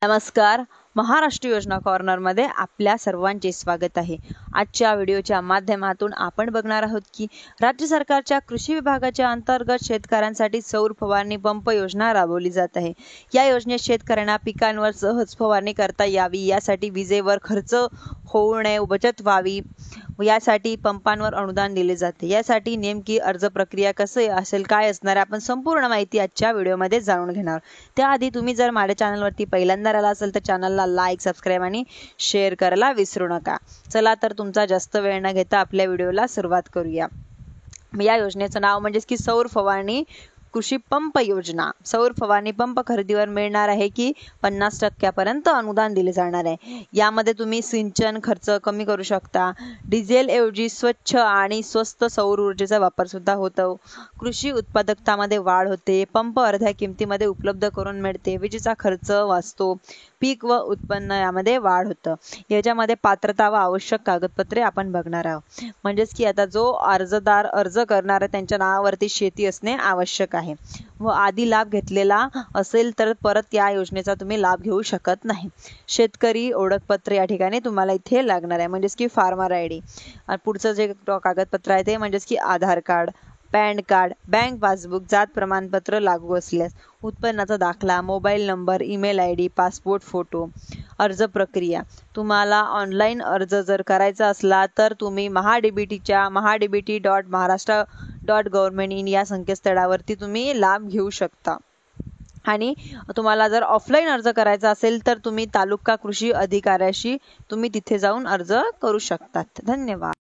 नमस्कार. महाराष्ट्र योजना कॉर्नरमध्ये आपल्या सर्वांचे स्वागत आहे. आजच्या व्हिडिओच्या माध्यमातून आपण बघणार आहोत की राज्य सरकारच्या कृषी विभागाच्या अंतर्गत शेतकऱ्यांसाठी सौर फवारणी पंप योजना राबवली जात आहे. या योजनेत शेतकऱ्यांना पिकांवर सहज फवारणी करता यावी, यासाठी विजेवर खर्च होऊ नये, बचत व्हावी, यासाठी पंपांवर अनुदान दिले जाते. यासाठी नेमकी अर्ज प्रक्रिया कसे असेल, काय असणार, आपण संपूर्ण माहिती आजच्या व्हिडिओमध्ये जाणून घेणार. त्याआधी तुम्ही जर माझ्या चॅनलवरती पहिल्यांदा आला असेल तर चॅनलला लाईक, सबस्क्राईब आणि शेअर करायला विसरू नका. चला तर तुमचा जास्त वेळ न घेता आपल्या व्हिडिओला सुरुवात करूया. या योजनेचं नाव म्हणजेच की सौर फवारणी कृषी पंप योजना. सौर फवारणी पंप खरेदीवर मिळणार आहे की 50% अनुदान दिले जाणार आहे. यामध्ये तुम्ही सिंचन खर्च कमी करू शकता. डिझेल ऐवजी स्वच्छ आणि स्वस्त सौर ऊर्जेचा वापर सुद्धा होतो. कृषी उत्पादकतामध्ये वाढ होते. पंप अर्ध्या किमतीमध्ये उपलब्ध करून मिळते. विजेचा खर्च वाचतो. पीक व उत्पन्न यामध्ये वाढ होतं. याच्यामध्ये पात्रता व आवश्यक कागदपत्रे आपण बघणार आहोत. म्हणजेच की आता जो अर्जदार अर्ज करणार आहे त्यांच्या नावावरती शेती असणे आवश्यक आहे व आधी लाभ घेतलेला असेल तर परत या योजनेचा तुम्ही लाभ घेऊ शकत नाही. शेतकरी ओळखपत्र या ठिकाणी तुम्हाला इथे लागणार आहे, म्हणजेच की फार्मर ID. पुढचं जे कागदपत्र आहे ते म्हणजेच की Aadhaar card, PAN card, bank passbook, जात प्रमाणपत्र लागू असल्यास, उत्पन्नाचा दाखला, mobile number, email ID, passport photo. अर्ज प्रक्रिया, तुम्हाला ऑनलाईन अर्ज जर करायचा असला तर तुम्ही महाडीबीटीच्या mahadbt.maharashtra.government.in या संकेतस्थळावरती तुम्ही लाभ घेऊ शकता. आणि तुम्हाला जर ऑफलाईन अर्ज करायचा असेल तर तुम्ही तालुका कृषी अधिकाऱ्याशी तुम्ही तिथे जाऊन अर्ज करू शकतात. धन्यवाद.